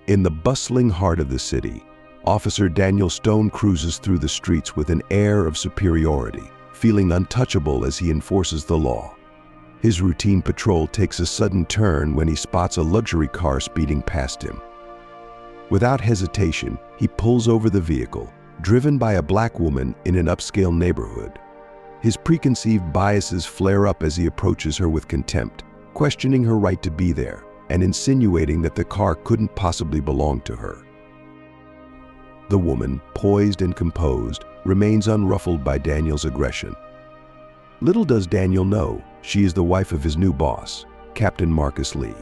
In the bustling heart of the city, Officer Daniel Stone cruises through the streets with an air of superiority, feeling untouchable as he enforces the law. His routine patrol takes a sudden turn when he spots a luxury car speeding past him. Without hesitation, he pulls over the vehicle, driven by a black woman in an upscale neighborhood. His preconceived biases flare up as he approaches her with contempt, questioning her right to be there and insinuating that the car couldn't possibly belong to her. The woman, poised and composed, remains unruffled by Daniel's aggression. Little does Daniel know, she is the wife of his new boss, Captain Marcus Lee.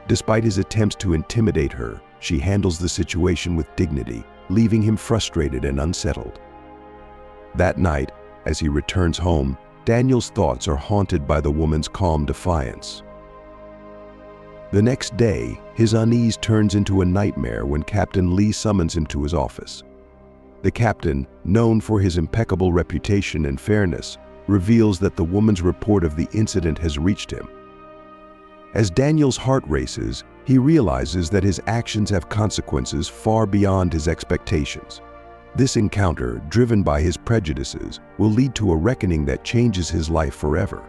Despite his attempts to intimidate her, she handles the situation with dignity, leaving him frustrated and unsettled. That night, as he returns home, Daniel's thoughts are haunted by the woman's calm defiance. The next day, his unease turns into a nightmare when Captain Lee summons him to his office. The captain, known for his impeccable reputation and fairness, reveals that the woman's report of the incident has reached him. As Daniel's heart races, he realizes that his actions have consequences far beyond his expectations. This encounter, driven by his prejudices, will lead to a reckoning that changes his life forever.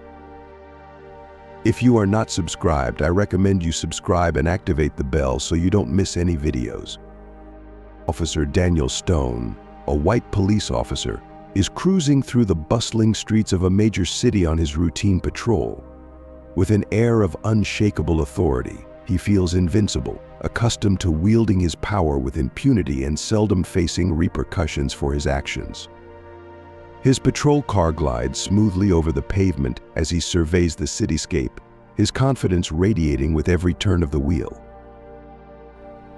If you are not subscribed, I recommend you subscribe and activate the bell so you don't miss any videos. Officer Daniel Stone, a white police officer, is cruising through the bustling streets of a major city on his routine patrol. With an air of unshakable authority, he feels invincible, accustomed to wielding his power with impunity and seldom facing repercussions for his actions. His patrol car glides smoothly over the pavement as he surveys the cityscape, his confidence radiating with every turn of the wheel.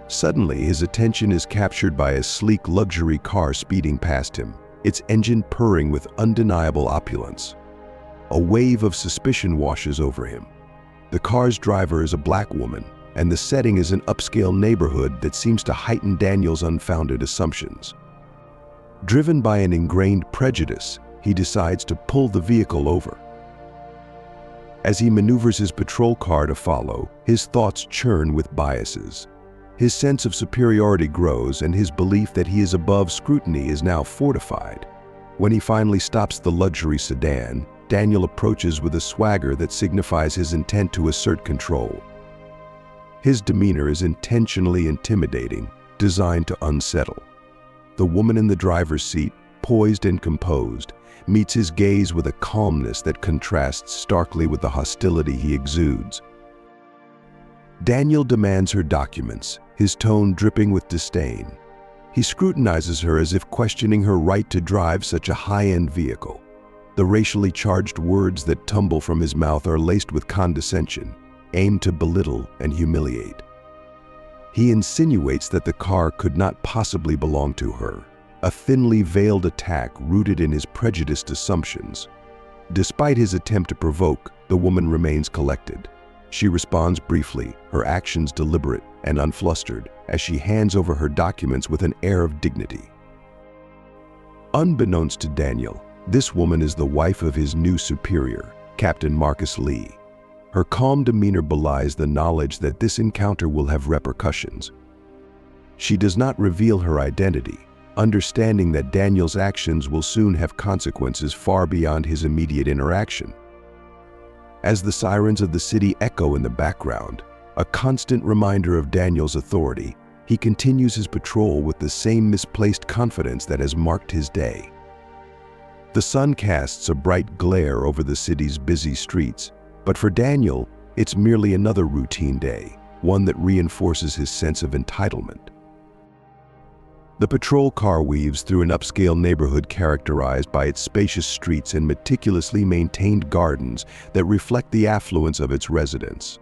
Suddenly, his attention is captured by a sleek luxury car speeding past him, its engine purring with undeniable opulence. A wave of suspicion washes over him. The car's driver is a black woman, and the setting is an upscale neighborhood that seems to heighten Daniel's unfounded assumptions. Driven by an ingrained prejudice, he decides to pull the vehicle over. As he maneuvers his patrol car to follow, his thoughts churn with biases. His sense of superiority grows, and his belief that he is above scrutiny is now fortified. When he finally stops the luxury sedan, Daniel approaches with a swagger that signifies his intent to assert control. His demeanor is intentionally intimidating, designed to unsettle. The woman in the driver's seat, poised and composed, meets his gaze with a calmness that contrasts starkly with the hostility he exudes. Daniel demands her documents, his tone dripping with disdain. He scrutinizes her as if questioning her right to drive such a high-end vehicle. The racially charged words that tumble from his mouth are laced with condescension, aimed to belittle and humiliate. He insinuates that the car could not possibly belong to her, a thinly veiled attack rooted in his prejudiced assumptions. Despite his attempt to provoke, the woman remains collected. She responds briefly, her actions deliberate and unflustered, as she hands over her documents with an air of dignity. Unbeknownst to Daniel, this woman is the wife of his new superior, Captain Marcus Lee. Her calm demeanor belies the knowledge that this encounter will have repercussions. She does not reveal her identity, understanding that Daniel's actions will soon have consequences far beyond his immediate interaction. As the sirens of the city echo in the background, a constant reminder of Daniel's authority, he continues his patrol with the same misplaced confidence that has marked his day. The sun casts a bright glare over the city's busy streets, but for Daniel, it's merely another routine day, one that reinforces his sense of entitlement. The patrol car weaves through an upscale neighborhood characterized by its spacious streets and meticulously maintained gardens that reflect the affluence of its residents.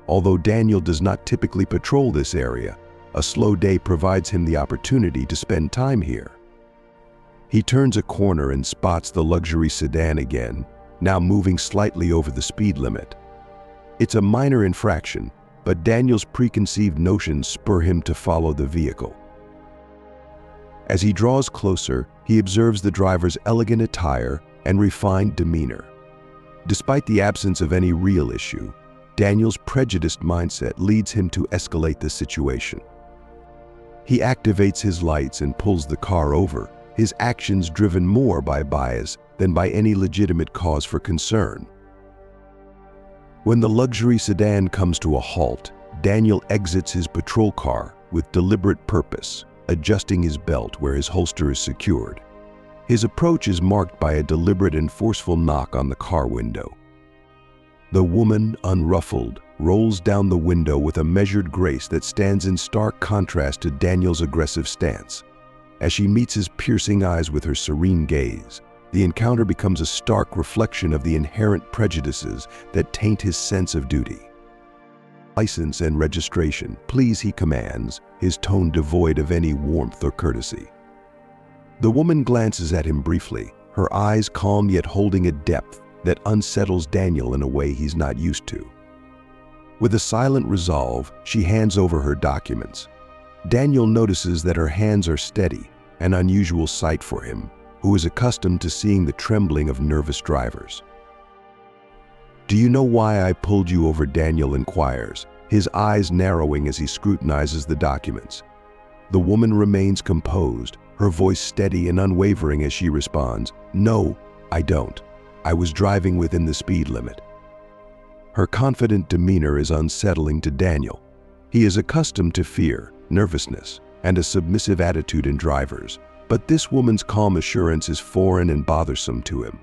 Although Daniel does not typically patrol this area, a slow day provides him the opportunity to spend time here. He turns a corner and spots the luxury sedan again, now moving slightly over the speed limit. It's a minor infraction, but Daniel's preconceived notions spur him to follow the vehicle. As he draws closer, he observes the driver's elegant attire and refined demeanor. Despite the absence of any real issue, Daniel's prejudiced mindset leads him to escalate the situation. He activates his lights and pulls the car over, his actions driven more by bias than by any legitimate cause for concern. When the luxury sedan comes to a halt, Daniel exits his patrol car with deliberate purpose, adjusting his belt where his holster is secured. His approach is marked by a deliberate and forceful knock on the car window. The woman, unruffled, rolls down the window with a measured grace that stands in stark contrast to Daniel's aggressive stance. As she meets his piercing eyes with her serene gaze, the encounter becomes a stark reflection of the inherent prejudices that taint his sense of duty. "License and registration, please," he commands, his tone devoid of any warmth or courtesy. The woman glances at him briefly, her eyes calm yet holding a depth that unsettles Daniel in a way he's not used to. With a silent resolve, she hands over her documents. Daniel notices that her hands are steady, an unusual sight for him, who is accustomed to seeing the trembling of nervous drivers. "Do you know why I pulled you over?" Daniel inquires, his eyes narrowing as he scrutinizes the documents. The woman remains composed, her voice steady and unwavering as she responds, "No, I don't. I was driving within the speed limit." Her confident demeanor is unsettling to Daniel. He is accustomed to fear, nervousness, and a submissive attitude in drivers, but this woman's calm assurance is foreign and bothersome to him.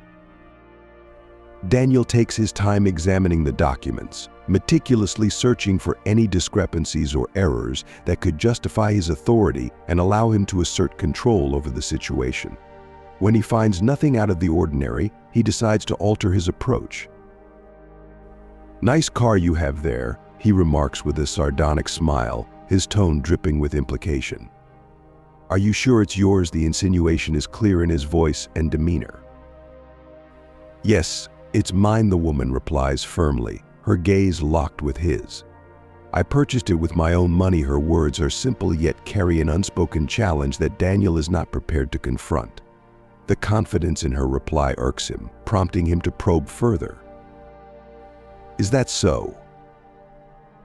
Daniel takes his time examining the documents, meticulously searching for any discrepancies or errors that could justify his authority and allow him to assert control over the situation. When he finds nothing out of the ordinary, he decides to alter his approach. "Nice car you have there," he remarks with a sardonic smile, his tone dripping with implication. "Are you sure it's yours?" The insinuation is clear in his voice and demeanor. "Yes, it's mine," the woman replies firmly, her gaze locked with his. "I purchased it with my own money." Her words are simple yet carry an unspoken challenge that Daniel is not prepared to confront. The confidence in her reply irks him, prompting him to probe further. "Is that so?"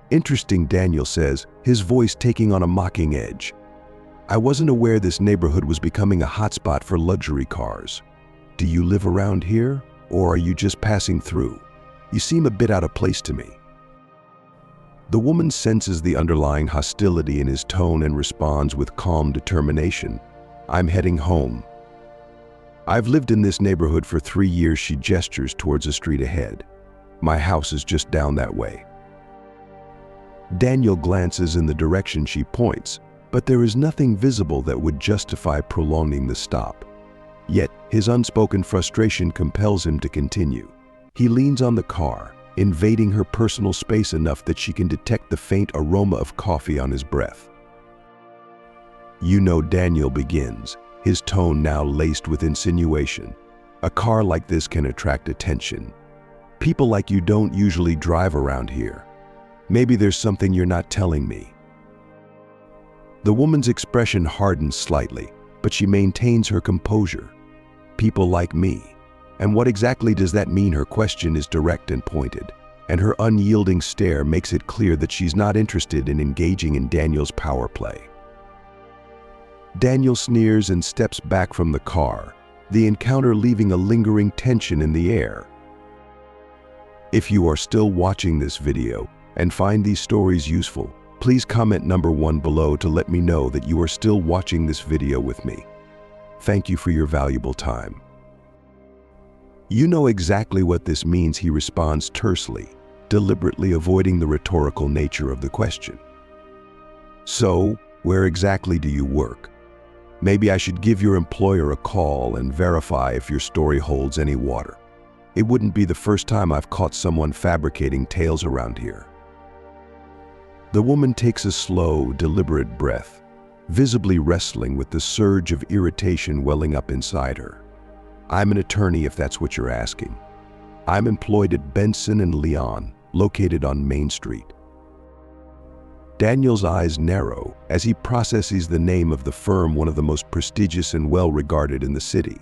"Interesting," Daniel says, his voice taking on a mocking edge. "I wasn't aware this neighborhood was becoming a hotspot for luxury cars. Do you live around here, or are you just passing through? You seem a bit out of place to me." The woman senses the underlying hostility in his tone and responds with calm determination. "I'm heading home. I've lived in this neighborhood for 3 years." She gestures towards a street ahead. "My house is just down that way." Daniel glances in the direction she points, but there is nothing visible that would justify prolonging the stop. Yet, his unspoken frustration compels him to continue. He leans on the car, invading her personal space enough that she can detect the faint aroma of coffee on his breath. "You know," Daniel begins, his tone now laced with insinuation, "a car like this can attract attention. People like you don't usually drive around here. Maybe there's something you're not telling me." The woman's expression hardens slightly, but she maintains her composure. "People like me? And what exactly does that mean?" Her question is direct and pointed, and her unyielding stare makes it clear that she's not interested in engaging in Daniel's power play. Daniel sneers and steps back from the car, the encounter leaving a lingering tension in the air. If you are still watching this video and find these stories useful, please comment number 1 below to let me know that you are still watching this video with me. Thank you for your valuable time. "You know exactly what this means," he responds tersely, deliberately avoiding the rhetorical nature of the question. "So, where exactly do you work? Maybe I should give your employer a call and verify if your story holds any water. It wouldn't be the first time I've caught someone fabricating tales around here." The woman takes a slow, deliberate breath, visibly wrestling with the surge of irritation welling up inside her. "I'm an attorney, if that's what you're asking. I'm employed at Benson and Leon, located on Main Street." Daniel's eyes narrow as he processes the name of the firm, one of the most prestigious and well-regarded in the city.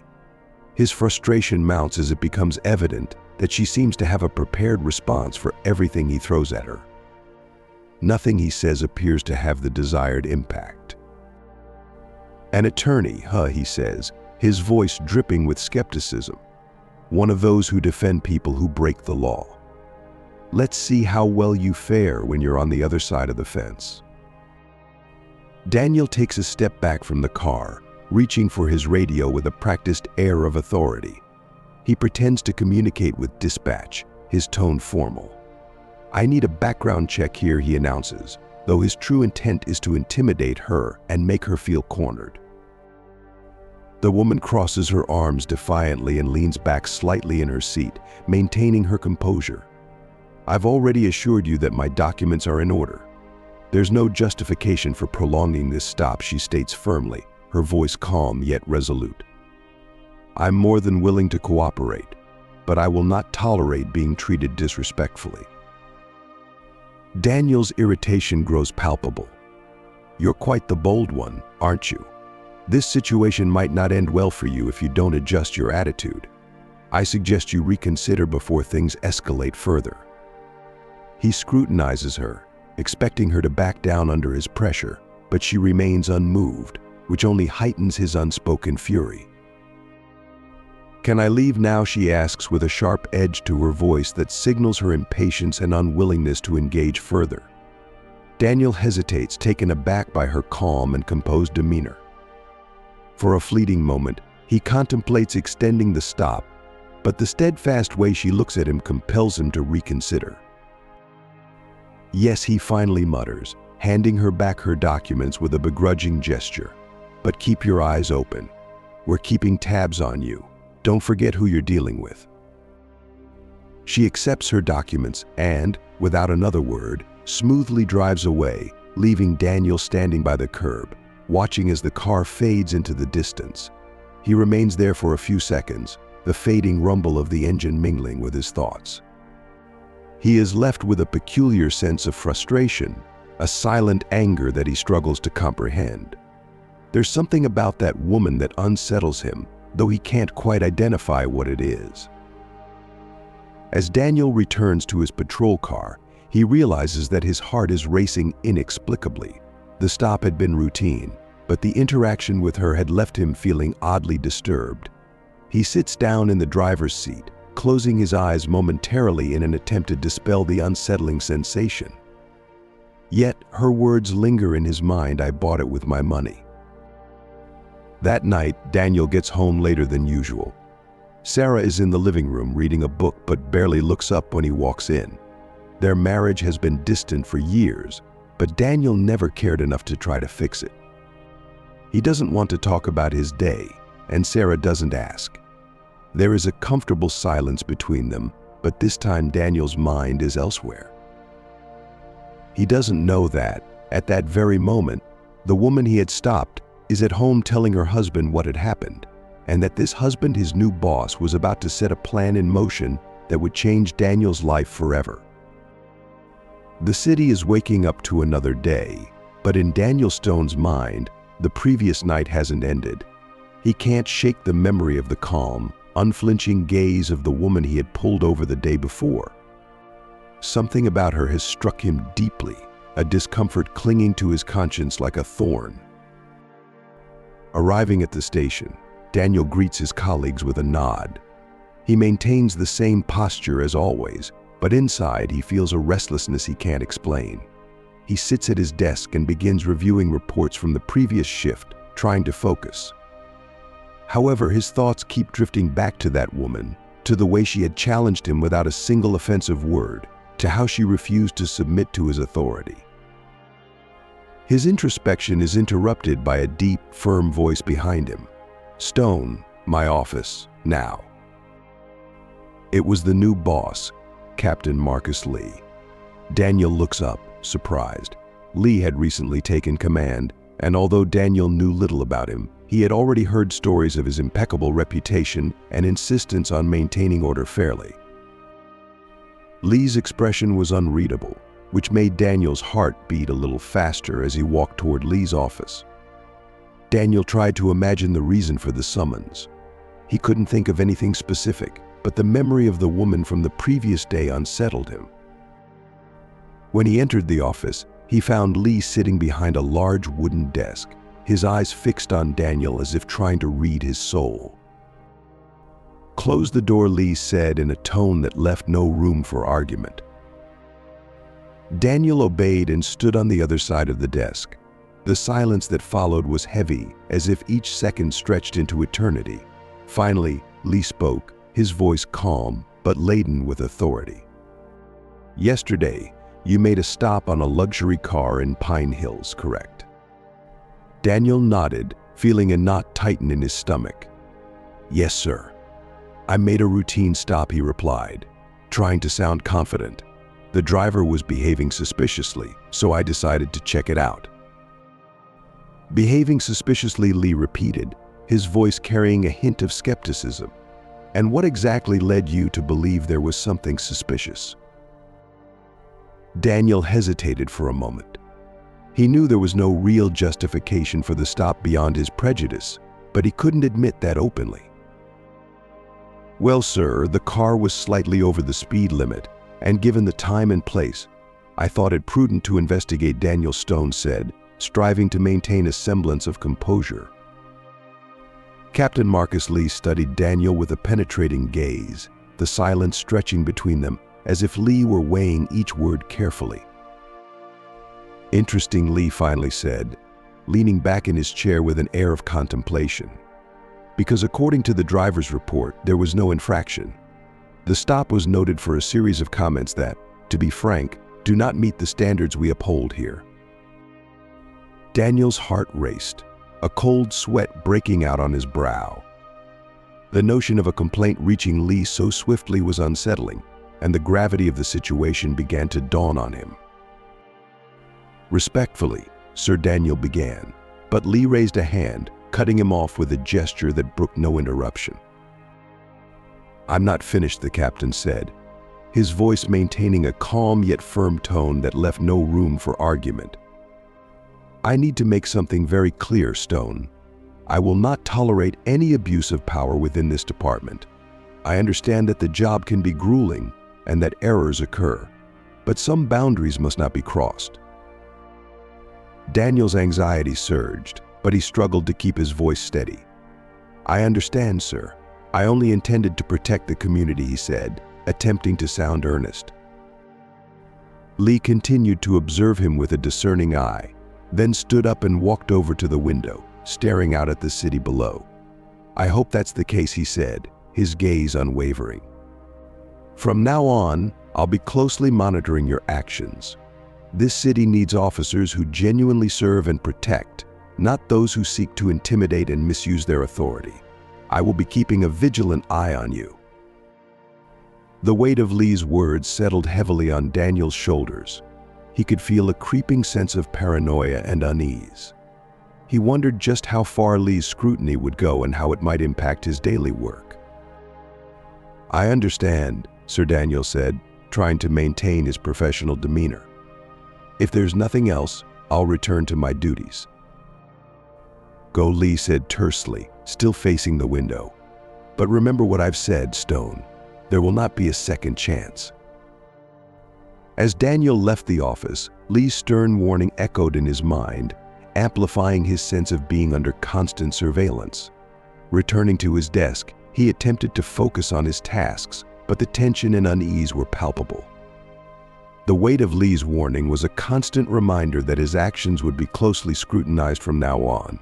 His frustration mounts as it becomes evident that she seems to have a prepared response for everything he throws at her. Nothing he says appears to have the desired impact. "An attorney, huh?" he says, his voice dripping with skepticism. "One of those who defend people who break the law. Let's see how well you fare when you're on the other side of the fence." Daniel takes a step back from the car, reaching for his radio with a practiced air of authority. He pretends to communicate with dispatch, his tone formal. "I need a background check here," he announces, though his true intent is to intimidate her and make her feel cornered. The woman crosses her arms defiantly and leans back slightly in her seat, maintaining her composure. "I've already assured you that my documents are in order. There's no justification for prolonging this stop," she states firmly, her voice calm yet resolute. "I'm more than willing to cooperate, but I will not tolerate being treated disrespectfully." Daniel's irritation grows palpable. "You're quite the bold one, aren't you? This situation might not end well for you if you don't adjust your attitude. I suggest you reconsider before things escalate further." He scrutinizes her, expecting her to back down under his pressure, but she remains unmoved, which only heightens his unspoken fury. "Can I leave now?" she asks with a sharp edge to her voice that signals her impatience and unwillingness to engage further. Daniel hesitates, taken aback by her calm and composed demeanor. For a fleeting moment, he contemplates extending the stop, but the steadfast way she looks at him compels him to reconsider. "Yes," he finally mutters, handing her back her documents with a begrudging gesture. "But keep your eyes open. We're keeping tabs on you. Don't forget who you're dealing with." She accepts her documents and, without another word, smoothly drives away, leaving Daniel standing by the curb, watching as the car fades into the distance. He remains there for a few seconds, the fading rumble of the engine mingling with his thoughts. He is left with a peculiar sense of frustration, a silent anger that he struggles to comprehend. There's something about that woman that unsettles him, though he can't quite identify what it is. As Daniel returns to his patrol car, he realizes that his heart is racing inexplicably. The stop had been routine, but the interaction with her had left him feeling oddly disturbed. He sits down in the driver's seat, closing his eyes momentarily in an attempt to dispel the unsettling sensation. Yet her words linger in his mind. "I bought it with my money." That night, Daniel gets home later than usual. Sarah is in the living room reading a book but barely looks up when he walks in. Their marriage has been distant for years, but Daniel never cared enough to try to fix it. He doesn't want to talk about his day, and Sarah doesn't ask. There is a comfortable silence between them, but this time Daniel's mind is elsewhere. He doesn't know that, at that very moment, the woman he had stopped is at home telling her husband what had happened, and that this husband, his new boss, was about to set a plan in motion that would change Daniel's life forever. The city is waking up to another day, but in Daniel Stone's mind, the previous night hasn't ended. He can't shake the memory of the calm, unflinching gaze of the woman he had pulled over the day before. Something about her has struck him deeply, a discomfort clinging to his conscience like a thorn. Arriving at the station, Daniel greets his colleagues with a nod. He maintains the same posture as always, but inside he feels a restlessness he can't explain. He sits at his desk and begins reviewing reports from the previous shift, trying to focus. However, his thoughts keep drifting back to that woman, to the way she had challenged him without a single offensive word, to how she refused to submit to his authority. His introspection is interrupted by a deep, firm voice behind him. "Stone, my office, now." It was the new boss, Captain Marcus Lee. Daniel looks up, surprised. Lee had recently taken command, and although Daniel knew little about him, he had already heard stories of his impeccable reputation and insistence on maintaining order fairly. Lee's expression was unreadable, which made Daniel's heart beat a little faster as he walked toward Lee's office. Daniel tried to imagine the reason for the summons. He couldn't think of anything specific, but the memory of the woman from the previous day unsettled him. When he entered the office, he found Lee sitting behind a large wooden desk. his eyes fixed on Daniel as if trying to read his soul. "Close the door," Lee said in a tone that left no room for argument. Daniel obeyed and stood on the other side of the desk. The silence that followed was heavy, as if each second stretched into eternity. Finally, Lee spoke, his voice calm but laden with authority. "Yesterday, you made a stop on a luxury car in Pine Hills, correct?" Daniel nodded, feeling a knot tighten in his stomach. "Yes, sir. I made a routine stop," he replied, trying to sound confident. "The driver was behaving suspiciously, so I decided to check it out." "Behaving suspiciously," Lee repeated, his voice carrying a hint of skepticism. "And what exactly led you to believe there was something suspicious?" Daniel hesitated for a moment. He knew there was no real justification for the stop beyond his prejudice, but he couldn't admit that openly. "Well, sir, the car was slightly over the speed limit, and given the time and place, I thought it prudent to investigate," Daniel Stone said, striving to maintain a semblance of composure. Captain Marcus Lee studied Daniel with a penetrating gaze, the silence stretching between them as if Lee were weighing each word carefully. "Interesting," Lee finally said, leaning back in his chair with an air of contemplation. "Because according to the driver's report, there was no infraction. The stop was noted for a series of comments that, to be frank, do not meet the standards we uphold here." Daniel's heart raced, a cold sweat breaking out on his brow. The notion of a complaint reaching Lee so swiftly was unsettling, and the gravity of the situation began to dawn on him. "Respectfully," Sir Daniel began, but Lee raised a hand, cutting him off with a gesture that brooked no interruption. "I'm not finished," the captain said, his voice maintaining a calm yet firm tone that left no room for argument. "I need to make something very clear, Stone. I will not tolerate any abuse of power within this department. I understand that the job can be grueling and that errors occur, but some boundaries must not be crossed." Daniel's anxiety surged, but he struggled to keep his voice steady. "I understand, sir. I only intended to protect the community," he said, attempting to sound earnest. Lee continued to observe him with a discerning eye, then stood up and walked over to the window, staring out at the city below. "I hope that's the case," he said, his gaze unwavering. "From now on, I'll be closely monitoring your actions. This city needs officers who genuinely serve and protect, not those who seek to intimidate and misuse their authority. I will be keeping a vigilant eye on you." The weight of Lee's words settled heavily on Daniel's shoulders. He could feel a creeping sense of paranoia and unease. He wondered just how far Lee's scrutiny would go and how it might impact his daily work. "I understand," Sir Daniel said, trying to maintain his professional demeanor. "If there's nothing else, I'll return to my duties." "Go," Lee said tersely, still facing the window. "But remember what I've said, Stone. There will not be a second chance." As Daniel left the office, Lee's stern warning echoed in his mind, amplifying his sense of being under constant surveillance. Returning to his desk, he attempted to focus on his tasks, but the tension and unease were palpable. The weight of Lee's warning was a constant reminder that his actions would be closely scrutinized from now on.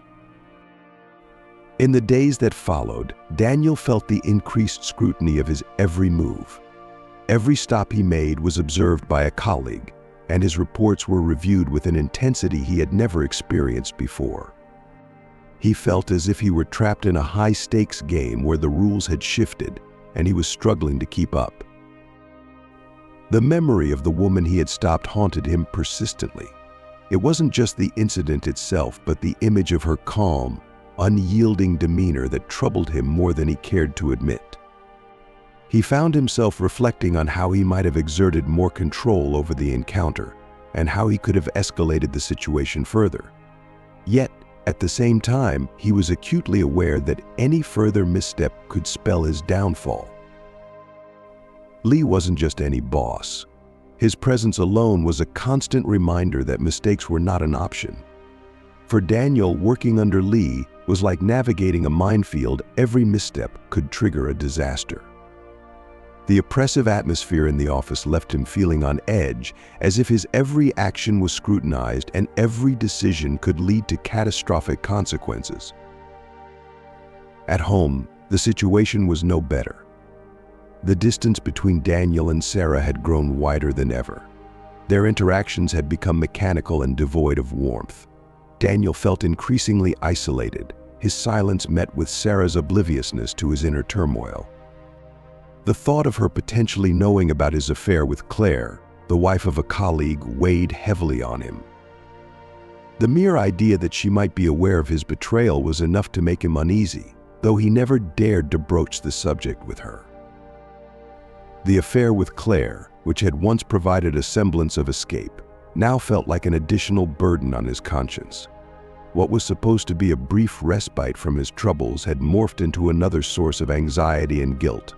In the days that followed, Daniel felt the increased scrutiny of his every move. Every stop he made was observed by a colleague, and his reports were reviewed with an intensity he had never experienced before. He felt as if he were trapped in a high-stakes game where the rules had shifted, and he was struggling to keep up. The memory of the woman he had stopped haunted him persistently. It wasn't just the incident itself, but the image of her calm, unyielding demeanor that troubled him more than he cared to admit. He found himself reflecting on how he might have exerted more control over the encounter and how he could have escalated the situation further. Yet, at the same time, he was acutely aware that any further misstep could spell his downfall. Lee wasn't just any boss. His presence alone was a constant reminder that mistakes were not an option. For Daniel, working under Lee was like navigating a minefield. Every misstep could trigger a disaster. The oppressive atmosphere in the office left him feeling on edge, as if his every action was scrutinized and every decision could lead to catastrophic consequences. At home, the situation was no better. The distance between Daniel and Sarah had grown wider than ever. Their interactions had become mechanical and devoid of warmth. Daniel felt increasingly isolated, his silence met with Sarah's obliviousness to his inner turmoil. The thought of her potentially knowing about his affair with Claire, the wife of a colleague, weighed heavily on him. The mere idea that she might be aware of his betrayal was enough to make him uneasy, though he never dared to broach the subject with her. The affair with Claire, which had once provided a semblance of escape, now felt like an additional burden on his conscience. What was supposed to be a brief respite from his troubles had morphed into another source of anxiety and guilt.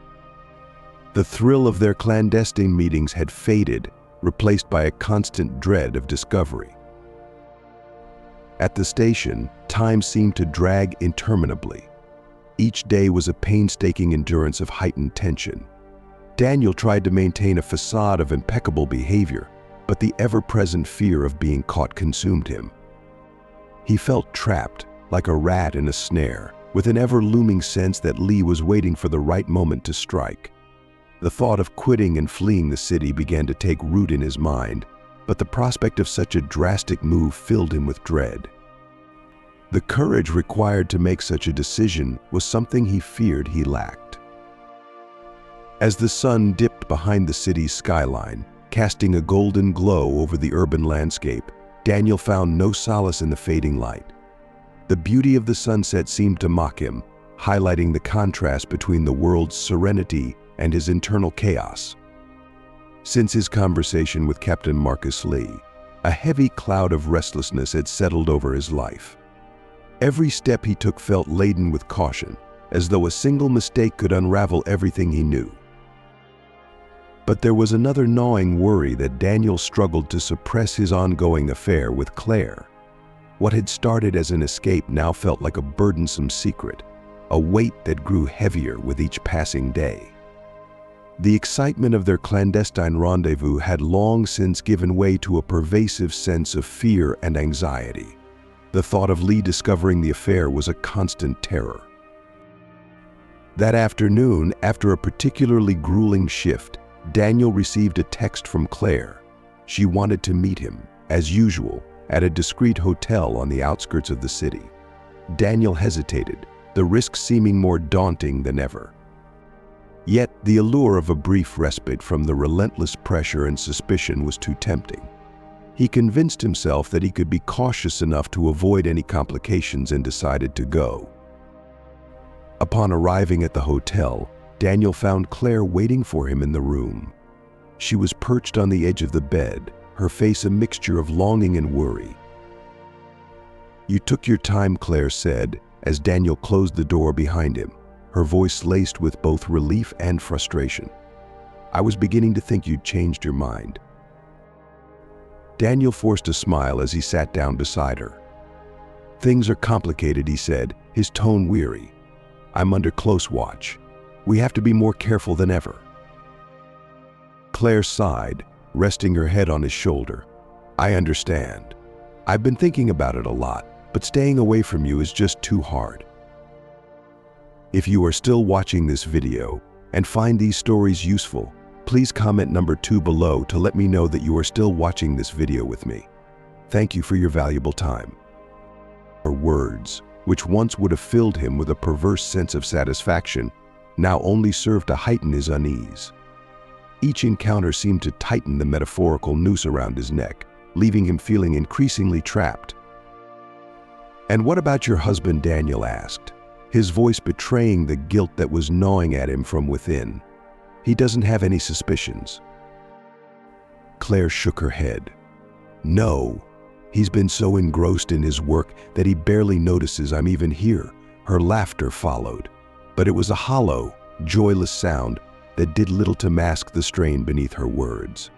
The thrill of their clandestine meetings had faded, replaced by a constant dread of discovery. At the station, time seemed to drag interminably. Each day was a painstaking endurance of heightened tension. Daniel tried to maintain a facade of impeccable behavior, but the ever-present fear of being caught consumed him. He felt trapped, like a rat in a snare, with an ever-looming sense that Lee was waiting for the right moment to strike. The thought of quitting and fleeing the city began to take root in his mind, but the prospect of such a drastic move filled him with dread. The courage required to make such a decision was something he feared he lacked. As the sun dipped behind the city's skyline, casting a golden glow over the urban landscape, Daniel found no solace in the fading light. The beauty of the sunset seemed to mock him, highlighting the contrast between the world's serenity and his internal chaos. Since his conversation with Captain Marcus Lee, a heavy cloud of restlessness had settled over his life. Every step he took felt laden with caution, as though a single mistake could unravel everything he knew. But there was another gnawing worry that Daniel struggled to suppress: his ongoing affair with Claire. What had started as an escape now felt like a burdensome secret, a weight that grew heavier with each passing day. The excitement of their clandestine rendezvous had long since given way to a pervasive sense of fear and anxiety. The thought of Lee discovering the affair was a constant terror. That afternoon, after a particularly grueling shift, Daniel received a text from Claire. She wanted to meet him, as usual, at a discreet hotel on the outskirts of the city. Daniel hesitated, the risk seeming more daunting than ever. Yet the allure of a brief respite from the relentless pressure and suspicion was too tempting. He convinced himself that he could be cautious enough to avoid any complications and decided to go. Upon arriving at the hotel, Daniel found Claire waiting for him in the room. She was perched on the edge of the bed, her face a mixture of longing and worry. "You took your time," Claire said, as Daniel closed the door behind him, her voice laced with both relief and frustration. "I was beginning to think you'd changed your mind." Daniel forced a smile as he sat down beside her. "Things are complicated," he said, his tone weary. "I'm under close watch. We have to be more careful than ever." Claire sighed, resting her head on his shoulder. "I understand. I've been thinking about it a lot, but staying away from you is just too hard." If you are still watching this video and find these stories useful, please comment number 2 below to let me know that you are still watching this video with me. Thank you for your valuable time. Her words, which once would have filled him with a perverse sense of satisfaction, now only served to heighten his unease. Each encounter seemed to tighten the metaphorical noose around his neck, leaving him feeling increasingly trapped. "And what about your husband?" Daniel asked, his voice betraying the guilt that was gnawing at him from within. "He doesn't have any suspicions?" Claire shook her head. "No, he's been so engrossed in his work that he barely notices I'm even here." Her laughter followed, but it was a hollow, joyless sound that did little to mask the strain beneath her words.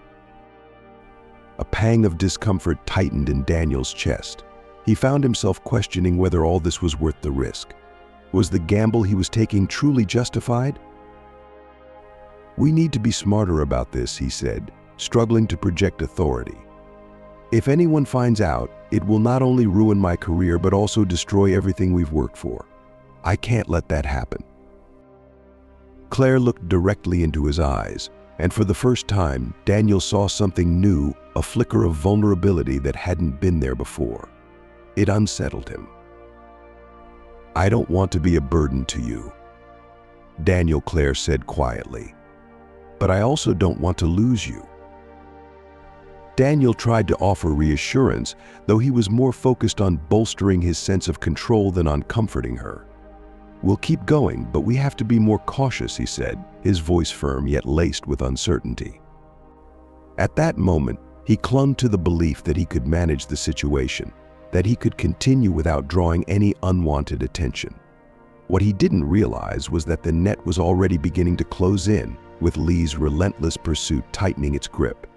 A pang of discomfort tightened in Daniel's chest. He found himself questioning whether all this was worth the risk. Was the gamble he was taking truly justified? "We need to be smarter about this," he said, struggling to project authority. "If anyone finds out, it will not only ruin my career but also destroy everything we've worked for. I can't let that happen." Claire looked directly into his eyes, and for the first time, Daniel saw something new, a flicker of vulnerability that hadn't been there before. It unsettled him. "I don't want to be a burden to you," Daniel, Claire said quietly. "But I also don't want to lose you." Daniel tried to offer reassurance, though he was more focused on bolstering his sense of control than on comforting her. "We'll keep going, but we have to be more cautious," he said, his voice firm yet laced with uncertainty. At that moment, he clung to the belief that he could manage the situation, that he could continue without drawing any unwanted attention. What he didn't realize was that the net was already beginning to close in, with Lee's relentless pursuit tightening its grip.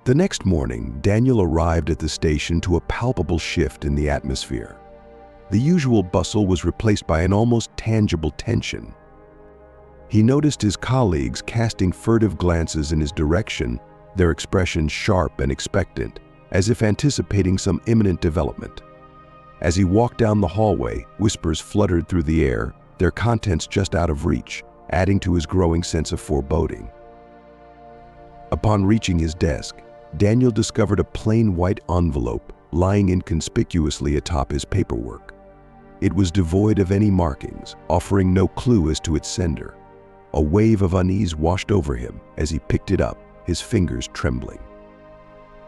The next morning, Daniel arrived at the station to a palpable shift in the atmosphere. The usual bustle was replaced by an almost tangible tension. He noticed his colleagues casting furtive glances in his direction, their expressions sharp and expectant, as if anticipating some imminent development. As he walked down the hallway, whispers fluttered through the air, their contents just out of reach, adding to his growing sense of foreboding. Upon reaching his desk, Daniel discovered a plain white envelope lying inconspicuously atop his paperwork. It was devoid of any markings, offering no clue as to its sender. A wave of unease washed over him as he picked it up, his fingers trembling.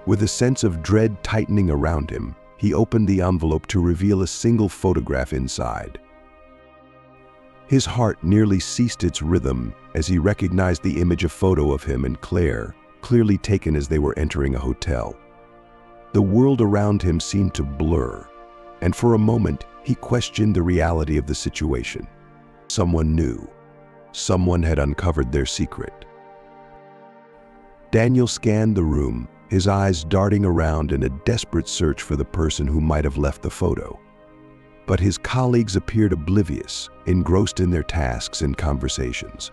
With a sense of dread tightening around him, he opened the envelope to reveal a single photograph inside. His heart nearly ceased its rhythm as he recognized the image of photo of him and Claire, clearly taken as they were entering a hotel. The world around him seemed to blur, and for a moment he questioned the reality of the situation. Someone knew. Someone had uncovered their secret. Daniel scanned the room, his eyes darting around in a desperate search for the person who might have left the photo. But his colleagues appeared oblivious, engrossed in their tasks and conversations.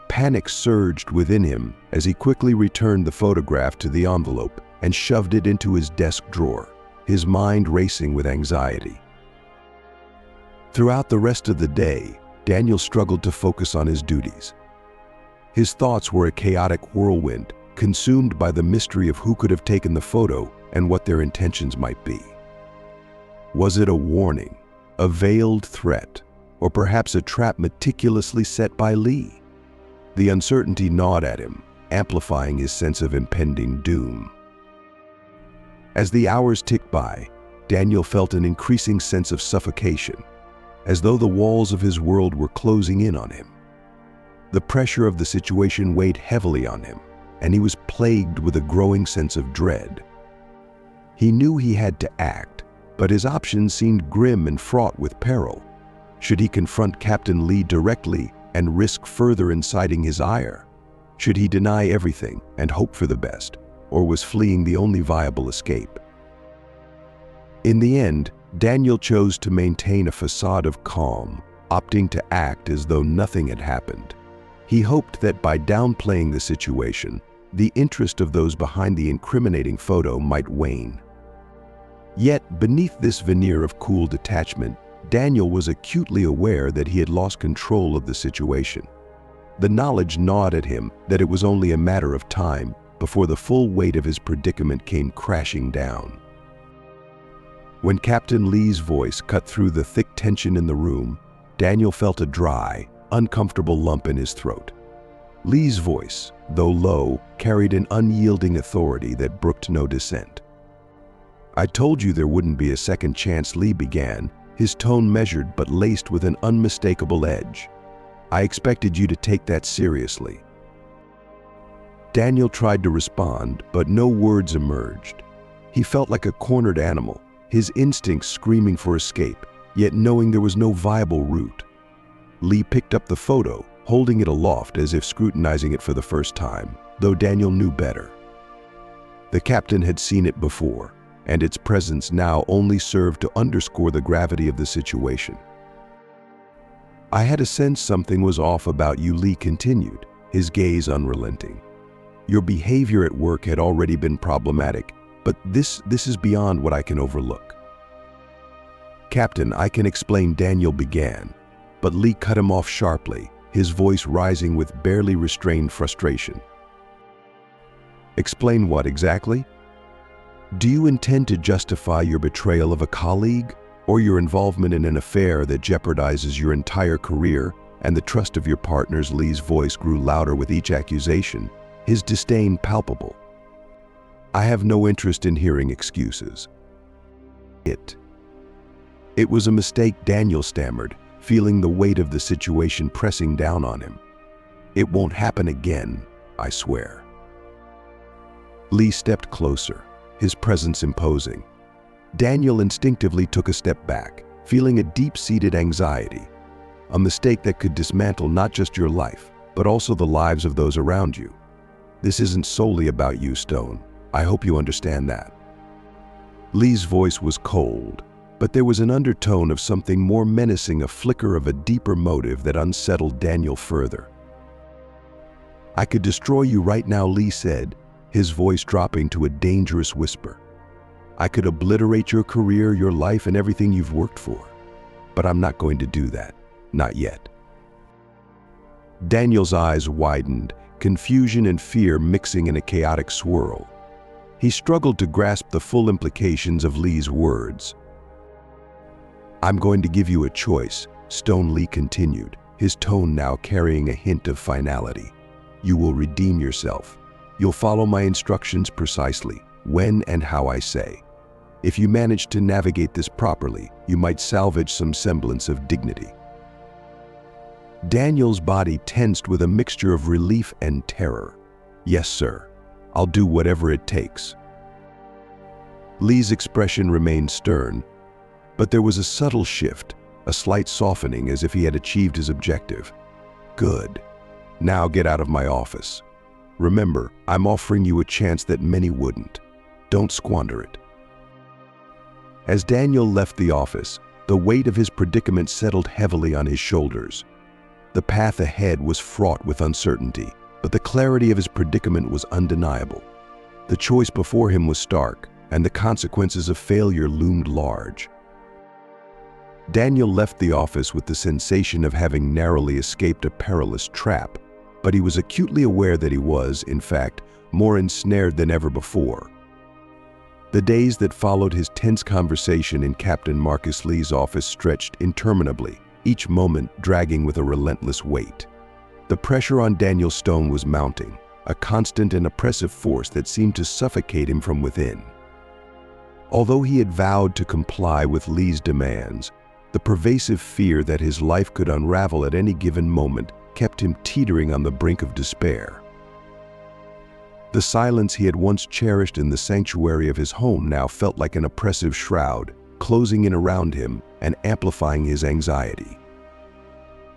Panic surged within him as he quickly returned the photograph to the envelope and shoved it into his desk drawer, his mind racing with anxiety. Throughout the rest of the day, Daniel struggled to focus on his duties. His thoughts were a chaotic whirlwind, consumed by the mystery of who could have taken the photo and what their intentions might be. Was it a warning, a veiled threat, or perhaps a trap meticulously set by Lee? The uncertainty gnawed at him, amplifying his sense of impending doom. As the hours ticked by, Daniel felt an increasing sense of suffocation, as though the walls of his world were closing in on him. The pressure of the situation weighed heavily on him, and he was plagued with a growing sense of dread. He knew he had to act, but his options seemed grim and fraught with peril. Should he confront Captain Lee directly and risk further inciting his ire? Should he deny everything and hope for the best, or was fleeing the only viable escape? In the end, Daniel chose to maintain a facade of calm, opting to act as though nothing had happened. He hoped that by downplaying the situation, the interest of those behind the incriminating photo might wane. Yet, beneath this veneer of cool detachment, Daniel was acutely aware that he had lost control of the situation. The knowledge gnawed at him that it was only a matter of time before the full weight of his predicament came crashing down. When Captain Lee's voice cut through the thick tension in the room, Daniel felt a dry, uncomfortable lump in his throat. Lee's voice, though low, carried an unyielding authority that brooked no dissent. "I told you there wouldn't be a second chance," Lee began, his tone measured but laced with an unmistakable edge. "I expected you to take that seriously." Daniel tried to respond, but no words emerged. He felt like a cornered animal, his instincts screaming for escape, yet knowing there was no viable route. Lee picked up the photo, holding it aloft as if scrutinizing it for the first time, though Daniel knew better. The captain had seen it before, and its presence now only served to underscore the gravity of the situation. "I had a sense something was off about you," Lee continued, his gaze unrelenting. "Your behavior at work had already been problematic, but this is beyond what I can overlook." "Captain, I can explain," Daniel began, but Lee cut him off sharply, his voice rising with barely restrained frustration. "Explain what exactly? Do you intend to justify your betrayal of a colleague, or your involvement in an affair that jeopardizes your entire career and the trust of your partners?" Lee's voice grew louder with each accusation, his disdain palpable. "I have no interest in hearing excuses. It was a mistake," Daniel stammered, feeling the weight of the situation pressing down on him. "It won't happen again, I swear." Lee stepped closer, his presence imposing. Daniel instinctively took a step back, feeling a deep-seated anxiety, a mistake that could dismantle not just your life, but also the lives of those around you. "This isn't solely about you, Stone. I hope you understand that." Lee's voice was cold, but there was an undertone of something more menacing, a flicker of a deeper motive that unsettled Daniel further. "I could destroy you right now," Lee said, his voice dropping to a dangerous whisper. "I could obliterate your career, your life, and everything you've worked for. But I'm not going to do that. Not yet." Daniel's eyes widened, confusion and fear mixing in a chaotic swirl. He struggled to grasp the full implications of Lee's words. "I'm going to give you a choice," Stone Lee continued, his tone now carrying a hint of finality. "You will redeem yourself. You'll follow my instructions precisely, when and how I say. If you manage to navigate this properly, you might salvage some semblance of dignity." Daniel's body tensed with a mixture of relief and terror. "Yes, sir. I'll do whatever it takes." Lee's expression remained stern, but there was a subtle shift, a slight softening, as if he had achieved his objective. "Good. Now get out of my office. Remember, I'm offering you a chance that many wouldn't. Don't squander it." As Daniel left the office, the weight of his predicament settled heavily on his shoulders. The path ahead was fraught with uncertainty, but the clarity of his predicament was undeniable. The choice before him was stark, and the consequences of failure loomed large. Daniel left the office with the sensation of having narrowly escaped a perilous trap, but he was acutely aware that he was, in fact, more ensnared than ever before. The days that followed his tense conversation in Captain Marcus Lee's office stretched interminably, each moment dragging with a relentless weight. The pressure on Daniel Stone was mounting, a constant and oppressive force that seemed to suffocate him from within. Although he had vowed to comply with Lee's demands, the pervasive fear that his life could unravel at any given moment kept him teetering on the brink of despair. The silence he had once cherished in the sanctuary of his home now felt like an oppressive shroud, closing in around him and amplifying his anxiety.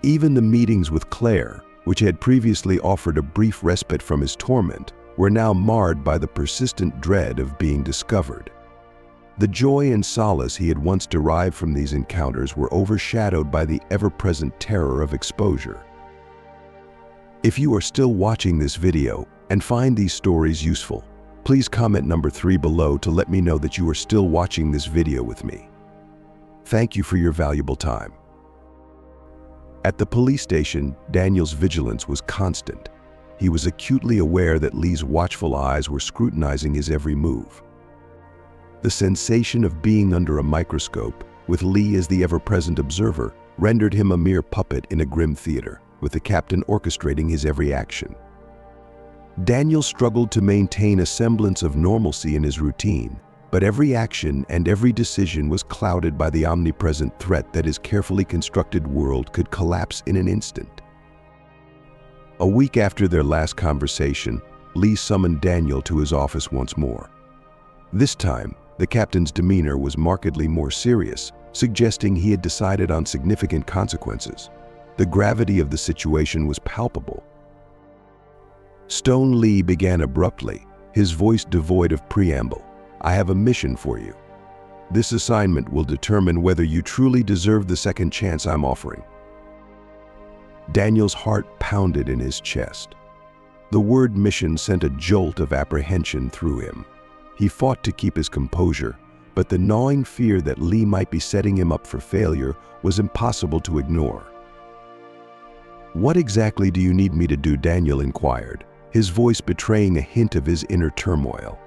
Even the meetings with Claire, which had previously offered a brief respite from his torment, were now marred by the persistent dread of being discovered. The joy and solace he had once derived from these encounters were overshadowed by the ever-present terror of exposure. If you are still watching this video and find these stories useful, please comment number 3 below to let me know that you are still watching this video with me. Thank you for your valuable time. At the police station, Daniel's vigilance was constant. He was acutely aware that Lee's watchful eyes were scrutinizing his every move. The sensation of being under a microscope, with Lee as the ever-present observer, rendered him a mere puppet in a grim theater, with the captain orchestrating his every action. Daniel struggled to maintain a semblance of normalcy in his routine, but every action and every decision was clouded by the omnipresent threat that his carefully constructed world could collapse in an instant. A week after their last conversation, Lee summoned Daniel to his office once more. This time, the captain's demeanor was markedly more serious, suggesting he had decided on significant consequences. The gravity of the situation was palpable. Stone Lee began abruptly, his voice devoid of preamble. I have a mission for you. This assignment will determine whether you truly deserve the second chance I'm offering." Daniel's heart pounded in his chest. The word mission sent a jolt of apprehension through him. He fought to keep his composure, but the gnawing fear that Lee might be setting him up for failure was impossible to ignore. "What exactly do you need me to do?" Daniel inquired, his voice betraying a hint of his inner turmoil.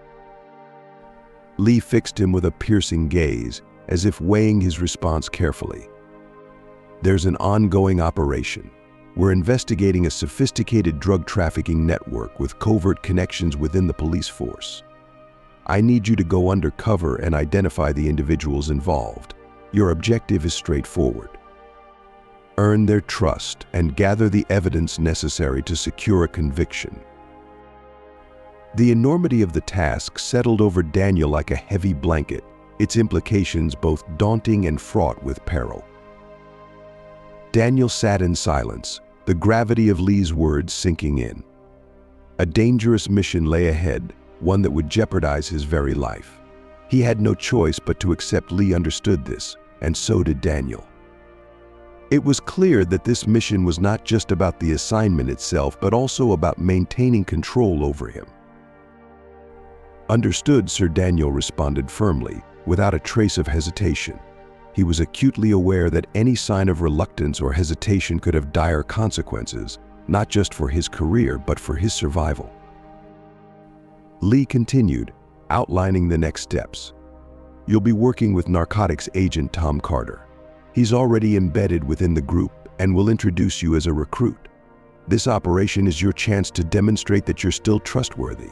Lee fixed him with a piercing gaze, as if weighing his response carefully. "There's an ongoing operation. We're investigating a sophisticated drug trafficking network with covert connections within the police force. I need you to go undercover and identify the individuals involved. Your objective is straightforward. Earn their trust and gather the evidence necessary to secure a conviction." The enormity of the task settled over Daniel like a heavy blanket, its implications both daunting and fraught with peril. Daniel sat in silence, the gravity of Lee's words sinking in. A dangerous mission lay ahead, one that would jeopardize his very life. He had no choice but to accept. Lee understood this, and so did Daniel. It was clear that this mission was not just about the assignment itself, but also about maintaining control over him. "Understood, Sir," Daniel responded firmly, without a trace of hesitation. He was acutely aware that any sign of reluctance or hesitation could have dire consequences, not just for his career, but for his survival. Lee continued, outlining the next steps. "You'll be working with narcotics agent Tom Carter. He's already embedded within the group and will introduce you as a recruit. This operation is your chance to demonstrate that you're still trustworthy."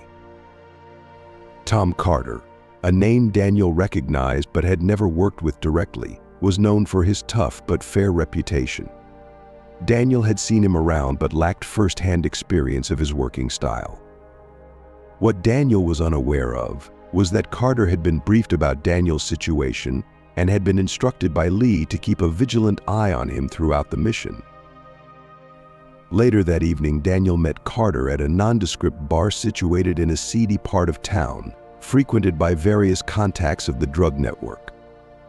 Tom Carter, a name Daniel recognized but had never worked with directly, was known for his tough but fair reputation. Daniel had seen him around but lacked first-hand experience of his working style. What Daniel was unaware of was that Carter had been briefed about Daniel's situation and had been instructed by Lee to keep a vigilant eye on him throughout the mission. Later that evening, Daniel met Carter at a nondescript bar situated in a seedy part of town, frequented by various contacts of the drug network.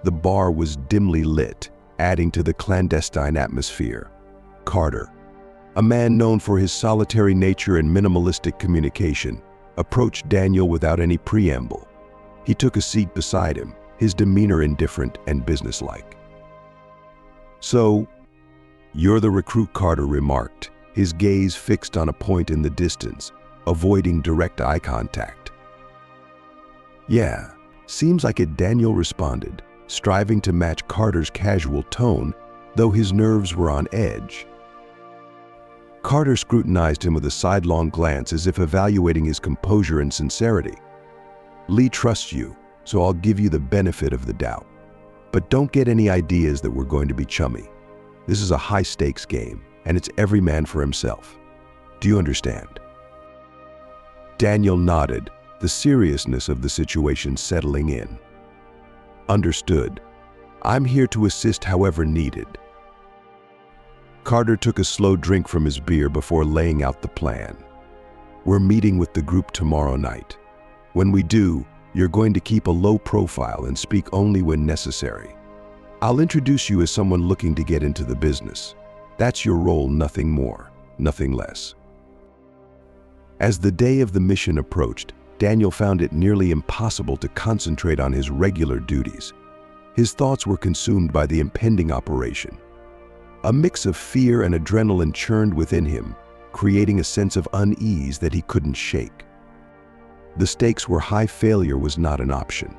The bar was dimly lit, adding to the clandestine atmosphere. Carter, a man known for his solitary nature and minimalistic communication, approached Daniel without any preamble. He took a seat beside him, his demeanor indifferent and businesslike. "So, you're the recruit," Carter remarked, his gaze fixed on a point in the distance, avoiding direct eye contact. "Yeah, seems like it," Daniel responded, striving to match Carter's casual tone, though his nerves were on edge. Carter scrutinized him with a sidelong glance as if evaluating his composure and sincerity. "Lee trusts you, so I'll give you the benefit of the doubt. But don't get any ideas that we're going to be chummy. This is a high-stakes game, and it's every man for himself. Do you understand?" Daniel nodded, the seriousness of the situation settling in. "Understood. I'm here to assist however needed." Carter took a slow drink from his beer before laying out the plan. "We're meeting with the group tomorrow night. When we do, you're going to keep a low profile and speak only when necessary. I'll introduce you as someone looking to get into the business. That's your role, nothing more, nothing less." As the day of the mission approached, Daniel found it nearly impossible to concentrate on his regular duties. His thoughts were consumed by the impending operation. A mix of fear and adrenaline churned within him, creating a sense of unease that he couldn't shake. The stakes were high. Failure was not an option.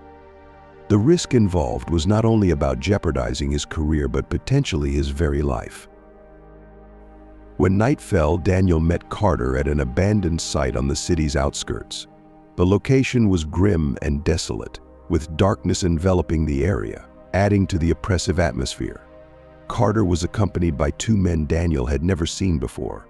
The risk involved was not only about jeopardizing his career but potentially his very life. When night fell, Daniel met Carter at an abandoned site on the city's outskirts. The location was grim and desolate, with darkness enveloping the area, adding to the oppressive atmosphere. Carter was accompanied by two men Daniel had never seen before.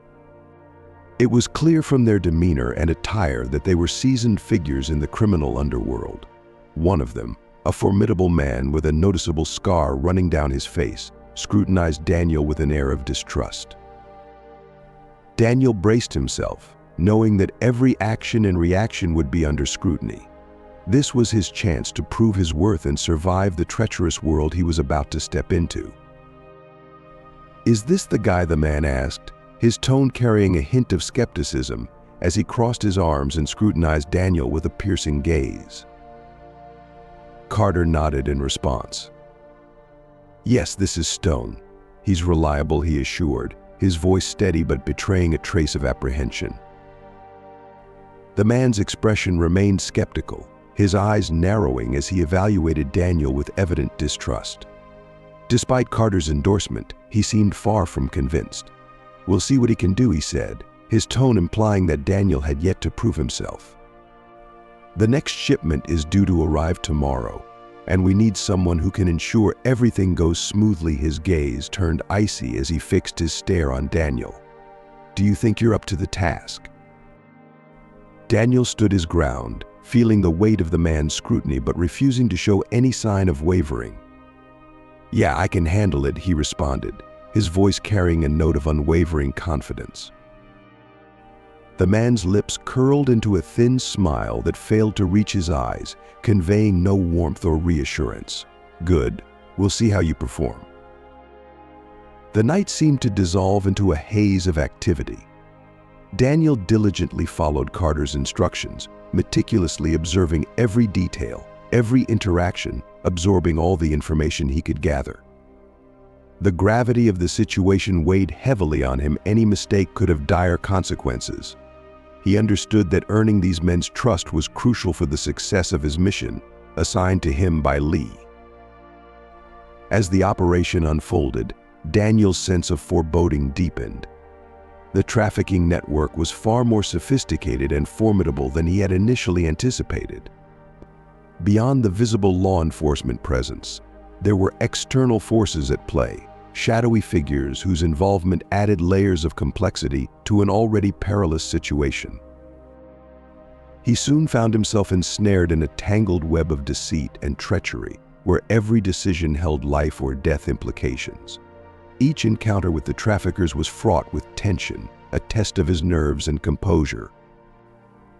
It was clear from their demeanor and attire that they were seasoned figures in the criminal underworld. One of them, a formidable man with a noticeable scar running down his face, scrutinized Daniel with an air of distrust. Daniel braced himself, knowing that every action and reaction would be under scrutiny. This was his chance to prove his worth and survive the treacherous world he was about to step into. "Is this the guy?" the man asked, his tone carrying a hint of skepticism as he crossed his arms and scrutinized Daniel with a piercing gaze. Carter nodded in response. "Yes, this is Stone. He's reliable," he assured, his voice steady but betraying a trace of apprehension. The man's expression remained skeptical, his eyes narrowing as he evaluated Daniel with evident distrust. Despite Carter's endorsement, he seemed far from convinced. "We'll see what he can do," he said, his tone implying that Daniel had yet to prove himself. "The next shipment is due to arrive tomorrow, and we need someone who can ensure everything goes smoothly." His gaze turned icy as he fixed his stare on Daniel. "Do you think you're up to the task?" Daniel stood his ground, feeling the weight of the man's scrutiny but refusing to show any sign of wavering. "Yeah, I can handle it," he responded, his voice carrying a note of unwavering confidence. The man's lips curled into a thin smile that failed to reach his eyes, conveying no warmth or reassurance. "Good. We'll see how you perform." The night seemed to dissolve into a haze of activity. Daniel diligently followed Carter's instructions, meticulously observing every detail, every interaction, absorbing all the information he could gather. The gravity of the situation weighed heavily on him. Any mistake could have dire consequences. He understood that earning these men's trust was crucial for the success of his mission, assigned to him by Lee. As the operation unfolded, Daniel's sense of foreboding deepened. The trafficking network was far more sophisticated and formidable than he had initially anticipated. Beyond the visible law enforcement presence, there were external forces at play, shadowy figures whose involvement added layers of complexity to an already perilous situation. He soon found himself ensnared in a tangled web of deceit and treachery, where every decision held life or death implications. Each encounter with the traffickers was fraught with tension, a test of his nerves and composure.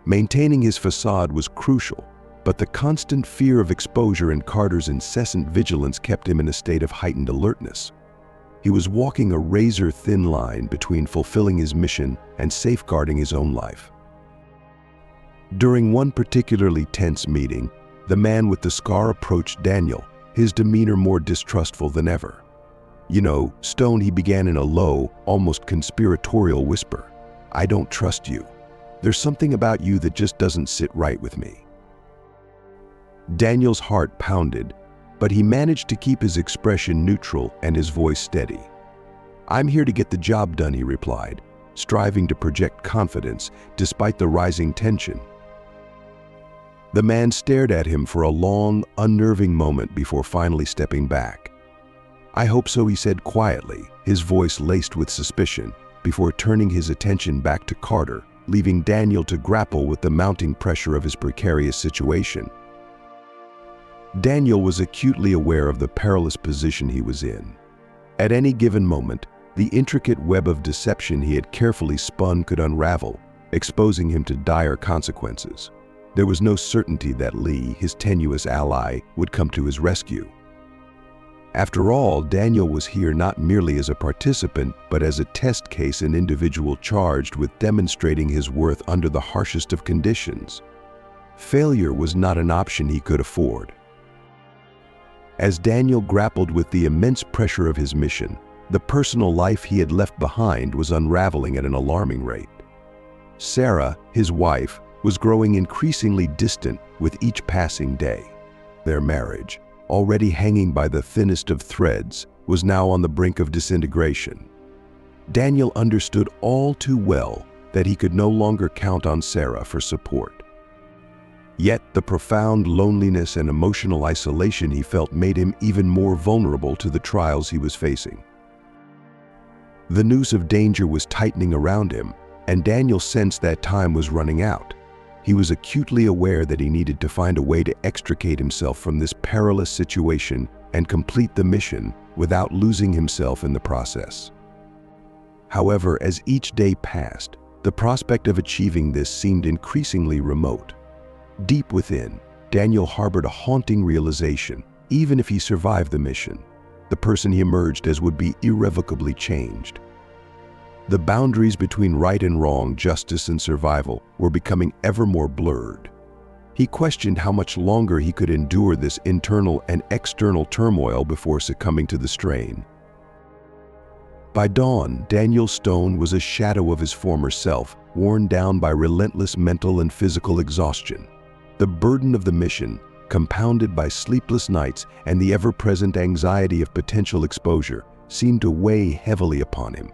Maintaining his facade was crucial, but the constant fear of exposure and Carter's incessant vigilance kept him in a state of heightened alertness. He was walking a razor-thin line between fulfilling his mission and safeguarding his own life. During one particularly tense meeting, the man with the scar approached Daniel, his demeanor more distrustful than ever. "You know, Stone," he began in a low, almost conspiratorial whisper, "I don't trust you. There's something about you that just doesn't sit right with me." Daniel's heart pounded, but he managed to keep his expression neutral and his voice steady. "I'm here to get the job done," he replied, striving to project confidence despite the rising tension. The man stared at him for a long, unnerving moment before finally stepping back. "I hope so," he said quietly, his voice laced with suspicion, before turning his attention back to Carter, leaving Daniel to grapple with the mounting pressure of his precarious situation. Daniel was acutely aware of the perilous position he was in. At any given moment, the intricate web of deception he had carefully spun could unravel, exposing him to dire consequences. There was no certainty that Lee, his tenuous ally, would come to his rescue. After all, Daniel was here not merely as a participant, but as a test case, an individual charged with demonstrating his worth under the harshest of conditions. Failure was not an option he could afford. As Daniel grappled with the immense pressure of his mission, the personal life he had left behind was unraveling at an alarming rate. Sarah, his wife, was growing increasingly distant with each passing day. Their marriage, already hanging by the thinnest of threads, was now on the brink of disintegration. Daniel understood all too well that he could no longer count on Sarah for support. Yet the profound loneliness and emotional isolation he felt made him even more vulnerable to the trials he was facing. The noose of danger was tightening around him, and Daniel sensed that time was running out. He was acutely aware that he needed to find a way to extricate himself from this perilous situation and complete the mission without losing himself in the process. However, as each day passed, the prospect of achieving this seemed increasingly remote. Deep within, Daniel harbored a haunting realization. Even if he survived the mission, the person he emerged as would be irrevocably changed. The boundaries between right and wrong, justice and survival, were becoming ever more blurred. He questioned how much longer he could endure this internal and external turmoil before succumbing to the strain. By dawn, Daniel Stone was a shadow of his former self, worn down by relentless mental and physical exhaustion. The burden of the mission, compounded by sleepless nights and the ever-present anxiety of potential exposure, seemed to weigh heavily upon him.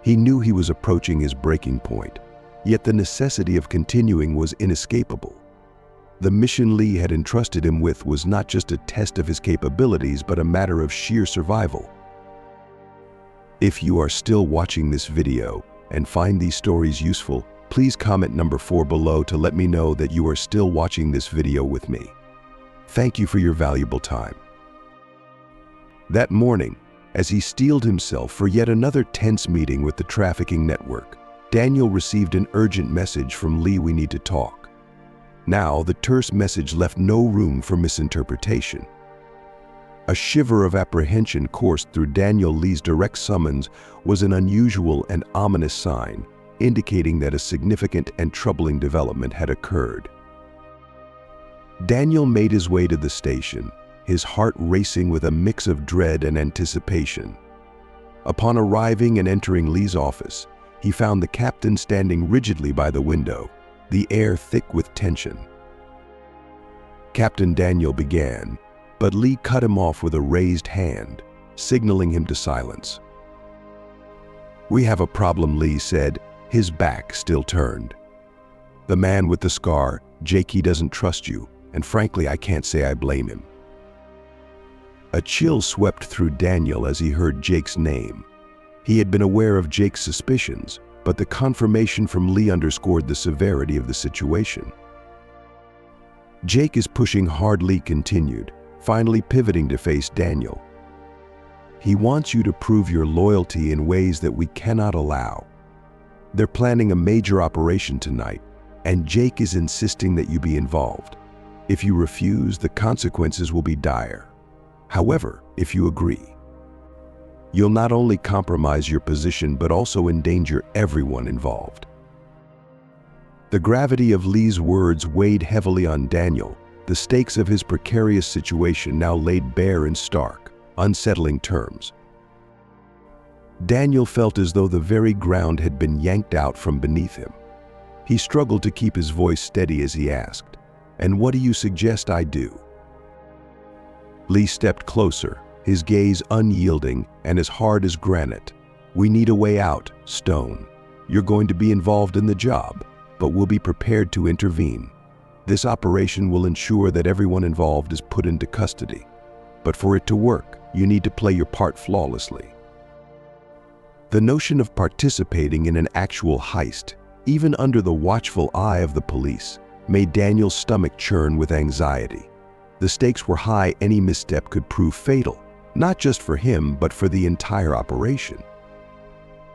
He knew he was approaching his breaking point, yet the necessity of continuing was inescapable. The mission Lee had entrusted him with was not just a test of his capabilities, but a matter of sheer survival. If you are still watching this video and find these stories useful, please comment number 4 below to let me know that you are still watching this video with me. Thank you for your valuable time. That morning, as he steeled himself for yet another tense meeting with the trafficking network, Daniel received an urgent message from Lee: "We need to talk." Now, the terse message left no room for misinterpretation. A shiver of apprehension coursed through Daniel. Lee's direct summons was an unusual and ominous sign, indicating that a significant and troubling development had occurred. Daniel made his way to the station, his heart racing with a mix of dread and anticipation. Upon arriving and entering Lee's office, he found the captain standing rigidly by the window, the air thick with tension. Captain Daniel began, but Lee cut him off with a raised hand, signaling him to silence. "We have a problem," Lee said, his back still turned. "The man with the scar, Jake, he doesn't trust you, and frankly, I can't say I blame him." A chill swept through Daniel as he heard Jake's name. He had been aware of Jake's suspicions, but the confirmation from Lee underscored the severity of the situation. "Jake is pushing hard," Lee continued, finally pivoting to face Daniel. "He wants you to prove your loyalty in ways that we cannot allow. They're planning a major operation tonight, and Jake is insisting that you be involved. If you refuse, the consequences will be dire. However, if you agree, you'll not only compromise your position but also endanger everyone involved." The gravity of Lee's words weighed heavily on Daniel. The stakes of his precarious situation now laid bare in stark, unsettling terms. Daniel felt as though the very ground had been yanked out from beneath him. He struggled to keep his voice steady as he asked, "And what do you suggest I do?" Lee stepped closer, his gaze unyielding and as hard as granite. "We need a way out, Stone. You're going to be involved in the job, but we'll be prepared to intervene. This operation will ensure that everyone involved is put into custody. But for it to work, you need to play your part flawlessly." The notion of participating in an actual heist, even under the watchful eye of the police, made Daniel's stomach churn with anxiety. The stakes were high. Any misstep could prove fatal, not just for him, but for the entire operation.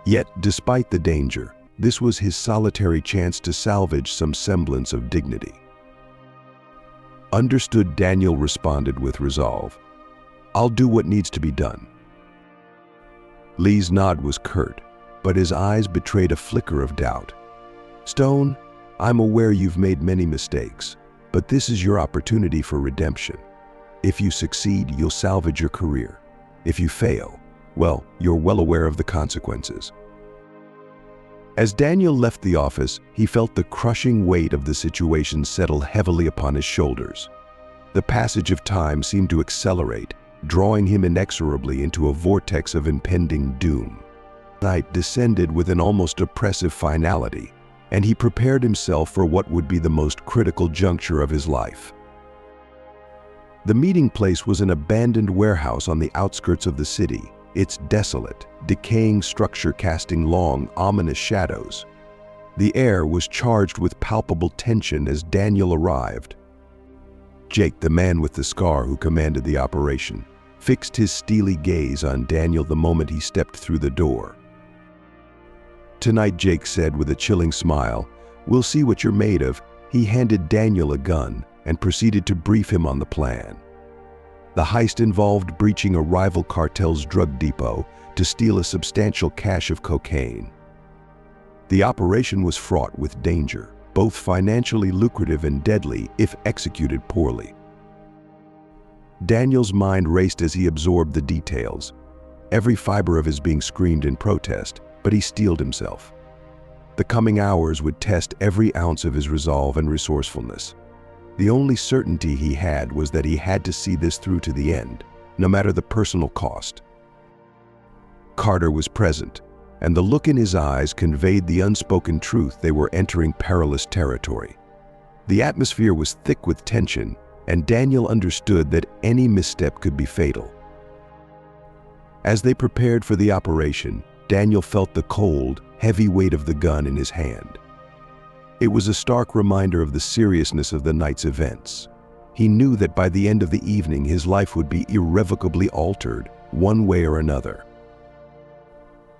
Yet, despite the danger, this was his solitary chance to salvage some semblance of dignity. "Understood," Daniel responded with resolve. "I'll do what needs to be done." Lee's nod was curt, but his eyes betrayed a flicker of doubt. "Stone, I'm aware you've made many mistakes, but this is your opportunity for redemption. If you succeed, you'll salvage your career. If you fail, well, you're well aware of the consequences." As Daniel left the office, he felt the crushing weight of the situation settle heavily upon his shoulders. The passage of time seemed to accelerate, drawing him inexorably into a vortex of impending doom. Night descended with an almost oppressive finality, and he prepared himself for what would be the most critical juncture of his life. The meeting place was an abandoned warehouse on the outskirts of the city, its desolate, decaying structure casting long, ominous shadows. The air was charged with palpable tension as Daniel arrived. Jake, the man with the scar who commanded the operation, fixed his steely gaze on Daniel the moment he stepped through the door. "Tonight," Jake said with a chilling smile, "we'll see what you're made of." He handed Daniel a gun, and proceeded to brief him on the plan. The heist involved breaching a rival cartel's drug depot to steal a substantial cache of cocaine. The operation was fraught with danger, both financially lucrative and deadly if executed poorly. Daniel's mind raced as he absorbed the details. Every fiber of his being screamed in protest, but he steeled himself. The coming hours would test every ounce of his resolve and resourcefulness. The only certainty he had was that he had to see this through to the end, no matter the personal cost. Carter was present, and the look in his eyes conveyed the unspoken truth they were entering perilous territory. The atmosphere was thick with tension, and Daniel understood that any misstep could be fatal. As they prepared for the operation, Daniel felt the cold, heavy weight of the gun in his hand. It was a stark reminder of the seriousness of the night's events. He knew that by the end of the evening his life would be irrevocably altered, one way or another.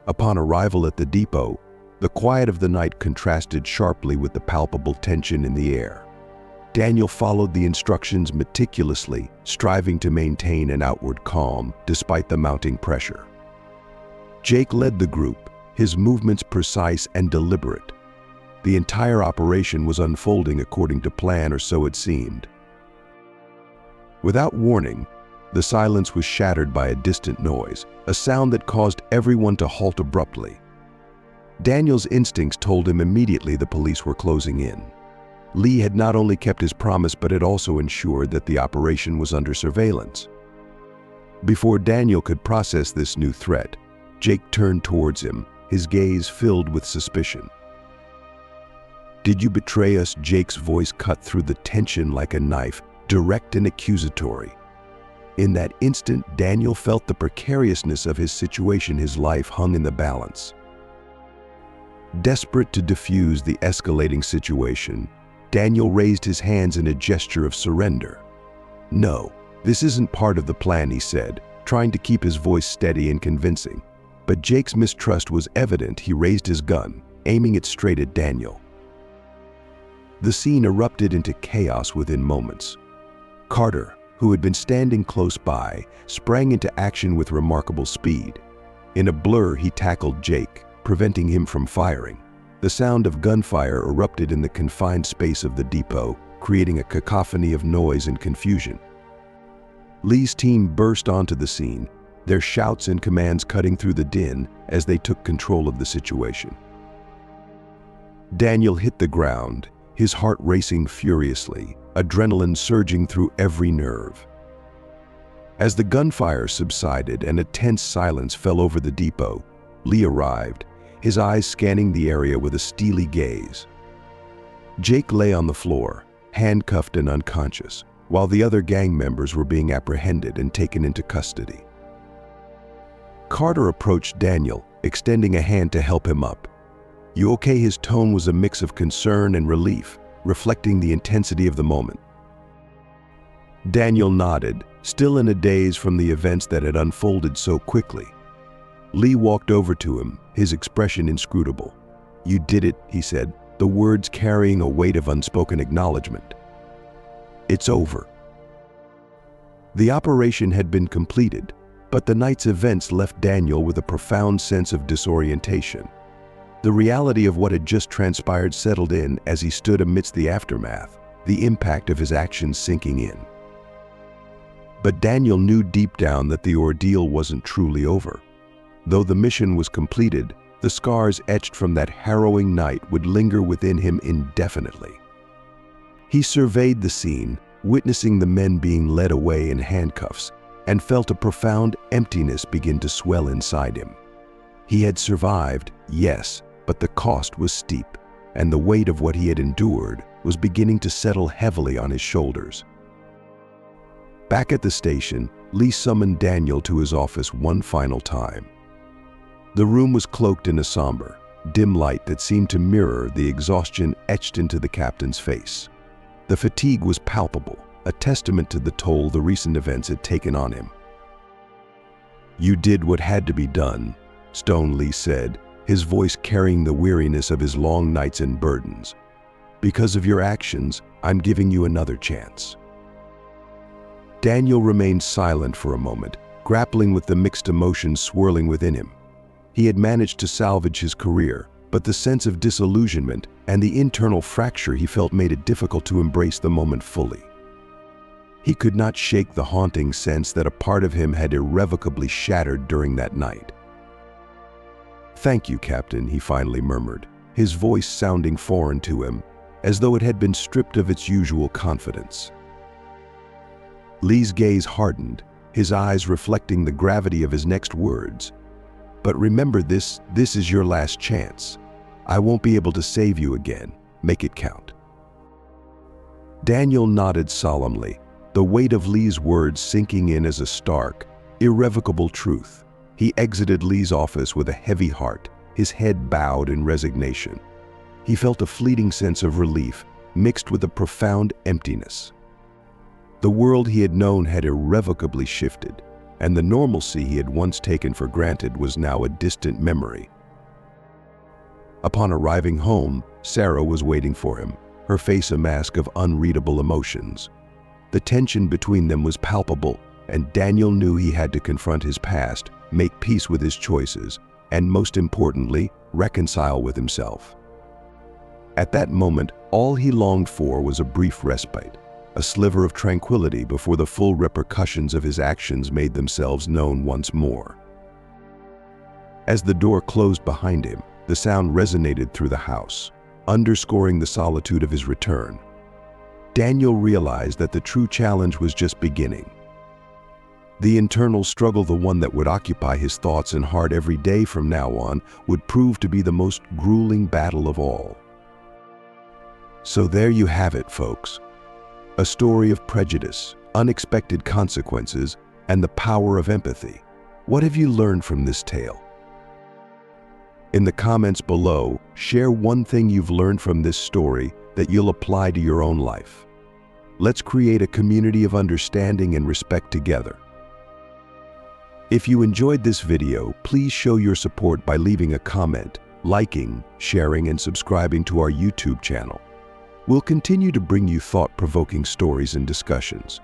Upon arrival at the depot, the quiet of the night contrasted sharply with the palpable tension in the air. Daniel followed the instructions meticulously, striving to maintain an outward calm despite the mounting pressure. Jake led the group, his movements precise and deliberate. The entire operation was unfolding according to plan, or so it seemed. Without warning, the silence was shattered by a distant noise, a sound that caused everyone to halt abruptly. Daniel's instincts told him immediately the police were closing in. Lee had not only kept his promise, but had also ensured that the operation was under surveillance. Before Daniel could process this new threat, Jake turned towards him, his gaze filled with suspicion. "Did you betray us?" Jake's voice cut through the tension like a knife, direct and accusatory. In that instant, Daniel felt the precariousness of his situation. His life hung in the balance. Desperate to defuse the escalating situation, Daniel raised his hands in a gesture of surrender. "No, this isn't part of the plan," he said, trying to keep his voice steady and convincing. But Jake's mistrust was evident. He raised his gun, aiming it straight at Daniel. The scene erupted into chaos within moments. Carter, who had been standing close by, sprang into action with remarkable speed. In a blur, he tackled Jake, preventing him from firing. The sound of gunfire erupted in the confined space of the depot, creating a cacophony of noise and confusion. Lee's team burst onto the scene, their shouts and commands cutting through the din as they took control of the situation. Daniel hit the ground, his heart racing furiously, adrenaline surging through every nerve. As the gunfire subsided and a tense silence fell over the depot, Lee arrived, his eyes scanning the area with a steely gaze. Jake lay on the floor, handcuffed and unconscious, while the other gang members were being apprehended and taken into custody. Carter approached Daniel, extending a hand to help him up. "You okay?" His tone was a mix of concern and relief, reflecting the intensity of the moment. Daniel nodded, still in a daze from the events that had unfolded so quickly. Lee walked over to him, his expression inscrutable. "You did it," he said, the words carrying a weight of unspoken acknowledgement. "It's over." The operation had been completed, but the night's events left Daniel with a profound sense of disorientation. The reality of what had just transpired settled in as he stood amidst the aftermath, the impact of his actions sinking in. But Daniel knew deep down that the ordeal wasn't truly over. Though the mission was completed, the scars etched from that harrowing night would linger within him indefinitely. He surveyed the scene, witnessing the men being led away in handcuffs, and felt a profound emptiness begin to swell inside him. He had survived, yes, but the cost was steep, and the weight of what he had endured was beginning to settle heavily on his shoulders. Back at the station, Lee summoned Daniel to his office one final time. The room was cloaked in a somber, dim light that seemed to mirror the exhaustion etched into the captain's face. The fatigue was palpable, a testament to the toll the recent events had taken on him. "You did what had to be done," Stone Lee said, his voice carrying the weariness of his long nights and burdens. Because of your actions, I'm giving you another chance." Daniel remained silent for a moment, grappling with the mixed emotions swirling within him. He had managed to salvage his career, but the sense of disillusionment and the internal fracture he felt made it difficult to embrace the moment fully. He could not shake the haunting sense that a part of him had irrevocably shattered during that night. "Thank you, Captain," he finally murmured, his voice sounding foreign to him, as though it had been stripped of its usual confidence. Lee's gaze hardened, his eyes reflecting the gravity of his next words. "But remember this is your last chance. I won't be able to save you again. Make it count." Daniel nodded solemnly, the weight of Lee's words sinking in as a stark, irrevocable truth. He exited Lee's office with a heavy heart, his head bowed in resignation. He felt a fleeting sense of relief, mixed with a profound emptiness. The world he had known had irrevocably shifted, and the normalcy he had once taken for granted was now a distant memory. Upon arriving home, Sarah was waiting for him, her face a mask of unreadable emotions. The tension between them was palpable, and Daniel knew he had to confront his past, make peace with his choices, and most importantly, reconcile with himself. At that moment, all he longed for was a brief respite, a sliver of tranquility before the full repercussions of his actions made themselves known once more. As the door closed behind him, the sound resonated through the house, underscoring the solitude of his return. Daniel realized that the true challenge was just beginning. The internal struggle, the one that would occupy his thoughts and heart every day from now on, would prove to be the most grueling battle of all. So there you have it, folks. A story of prejudice, unexpected consequences, and the power of empathy. What have you learned from this tale? In the comments below, share one thing you've learned from this story that you'll apply to your own life. Let's create a community of understanding and respect together. If you enjoyed this video, please show your support by leaving a comment, liking, sharing, and subscribing to our YouTube channel. We'll continue to bring you thought-provoking stories and discussions.